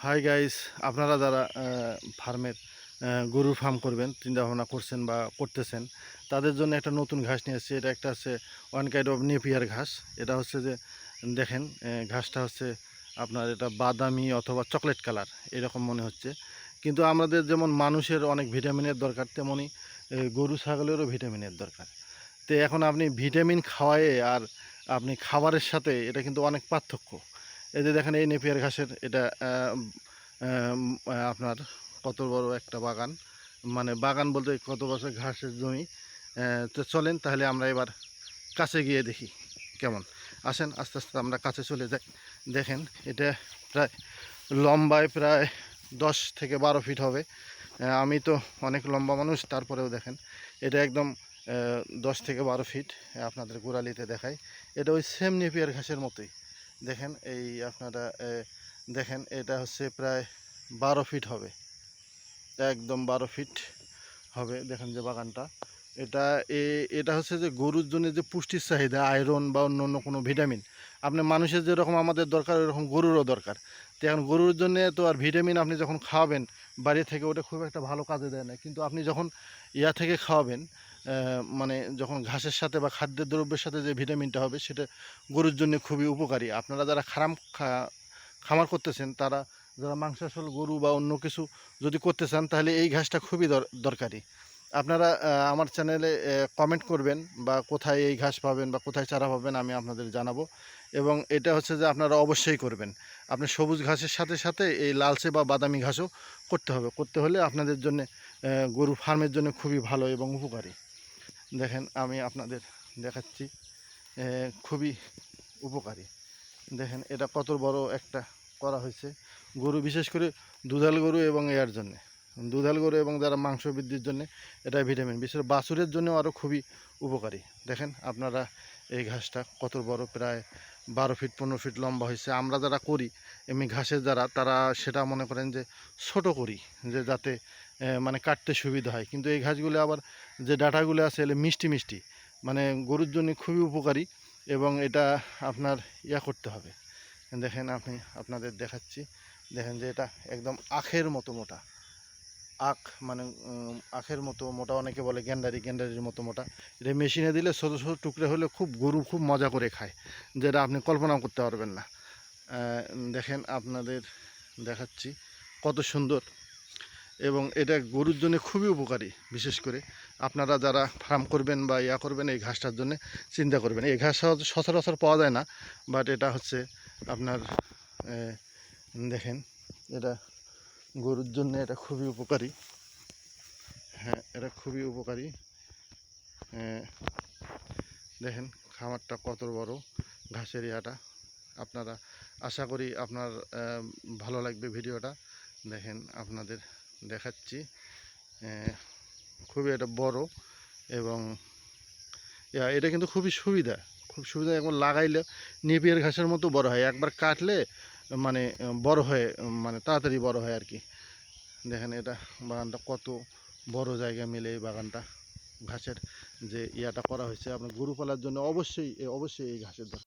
Hi guys, আপনারা যারা ফার্মের গরুর ফার্ম করবেন চিন্তা ভাবনা করছেন বা করতেছেন, তাদের জন্য একটা নতুন ঘাস নিয়ে এসেছি। এটা একটা হচ্ছে ওয়ান কাইন্ড অফ নেপিয়ার ঘাস। এটা হচ্ছে যে দেখেন, ঘাসটা হচ্ছে আপনার এটা বাদামি অথবা চকলেট কালার এরকম মনে হচ্ছে। কিন্তু আমাদের যেমন মানুষের অনেক ভিটামিনের দরকার, তেমনই গরু ছাগলেরও ভিটামিনের দরকার। তো এখন আপনি ভিটামিন খাওয়ায়ে আর আপনি খাবারের সাথে এটা কিন্তু অনেক পার্থক্য। এই যে দেখেন, এই নেপিয়ার ঘাসের এটা আপনার কত বড় একটা বাগান, মানে বাগান বলতে কত বছর ঘাসের জমি। তো চলেন তাহলে আমরা এবার কাছে গিয়ে দেখি কেমন। আসেন, আস্তে আস্তে আমরা কাছে চলে যাই। দেখেন, এটা প্রায় লম্বায় প্রায় 10 থেকে 12 ফিট হবে। আমি তো অনেক লম্বা মানুষ, তারপরেও দেখেন এটা একদম 10 থেকে 12 ফিট। আপনাদের গোড়ালিতে দেখায়, এটা ওই সেম নেপিয়ার ঘাসের মতোই। দেখেন এই আপনারা দেখেন, এটা হচ্ছে প্রায় 12 ফিট হবে, একদম 12 ফিট হবে। দেখেন যে বাগানটা, এটা এটা হচ্ছে যে গরুর জন্য যে পুষ্টির চাহিদা, আয়রন বা অন্য অন্য কোনো ভিটামিন, আপনি মানুষের যেরকম আমাদের দরকার ওরকম গরুরও দরকার। তো এখন গরুর জন্য তো আর ভিটামিন আপনি যখন খাওয়াবেন বাড়ি থেকে, ওটা খুব একটা ভালো কাজে দেয় না। কিন্তু আপনি যখন ইয়া থেকে খাওয়াবেন, মানে যখন ঘাসের সাথে বা খাদ্যের দ্রব্যের সাথে যে ভিটামিনটা হবে, সেটা গরুর জন্য খুবই উপকারী। আপনারা যারা খামার করতেছেন, তারা যারা মাংসাশীল গরু বা অন্য কিছু যদি করতে চান, তাহলে এই ঘাসটা খুবই দরকারি। আপনারা আমার চ্যানেলে কমেন্ট করবেন বা কোথায় এই ঘাস পাবেন বা কোথায় চারা পাবেন, আমি আপনাদের জানাবো। এবং এটা হচ্ছে যে আপনারা অবশ্যই করবেন। আপনি সবুজ ঘাসের সাথে সাথে এই লালচে বা বাদামি ঘাসও করতে হবে। করতে হলে আপনাদের জন্য গরু ফার্মের জন্য খুবই ভালো এবং উপকারী। দেখেন, আমি আপনাদের দেখাচ্ছি, খুবই উপকারী। দেখেন এটা কত বড় একটা করা হয়েছে গরু, বিশেষ করে দুধাল গরু এবং এর জন্যে, দুধাল গরু এবং যারা মাংস বৃদ্ধির জন্য এটা ভিটামিন, বিশেষ করে বাছুরের জন্য আরও খুবই উপকারী। দেখেন আপনারা এই ঘাসটা কত বড়, প্রায় 12 ফিট 15 ফিট লম্বা হয়েছে। আমরা যারা করি এমনি ঘাসের যারা, তারা সেটা মনে করেন যে ছোট করি, যে যাতে মানে কাটতে সুবিধা হয়। কিন্তু এই ঘাসগুলো আবার যে ডাঁটাগুলো আছে এলে মিষ্টি মিষ্টি, মানে গরুর জন্য খুবই উপকারী। এবং এটা আপনার ইয়া করতে হবে। দেখেন, আমি আপনাদের দেখাচ্ছি। দেখেন যে এটা একদম আখের মতো মোটা, আখ মানে আখের মতো মোটা, অনেকে বলে গ্যান্ডারির মতো মোটা। এটা মেশিনে দিলে ছোটো ছোটো টুকরে হলে খুব গরু খুব মজা করে খায়, যেটা আপনি কল্পনাও করতে পারবেন না। দেখেন আপনাদের দেখাচ্ছি কত সুন্দর। এবং এটা গরুর জন্য খুবই উপকারী। বিশেষ করে আপনারা যারা ফার্ম করবেন বা ইয়া করবেন, এই ঘাসটার জন্য চিন্তা করবেন। এই ঘাস সচরাচর পাওয়া যায় না, বাট এটা হচ্ছে আপনার দেখেন, এটা গরুর জন্য এটা খুবই উপকারী। হ্যাঁ, এটা খুবই উপকারী। দেখেন খামারটা কত বড়, ঘাসের ইয়াটা। আপনারা আশা করি আপনার ভালো লাগবে ভিডিওটা। দেখেন আপনাদের দেখাচ্ছি, খুবই এটা বড়। এবং এটা কিন্তু খুবই সুবিধা, খুব সুবিধা। একবার লাগাইলে নেপিয়ার ঘাসের মতো বড় হয়, একবার কাটলে মানে বড় হয়, মানে তাড়াতাড়ি বড় হয় আর কি। দেখেন এটা বাগানটা কত বড় জায়গা মিলে এই বাগানটা, ঘাসের যে ইয়াটা করা হয়েছে। আপনার গরু পালার জন্য অবশ্যই অবশ্যই এই ঘাসের দরকার।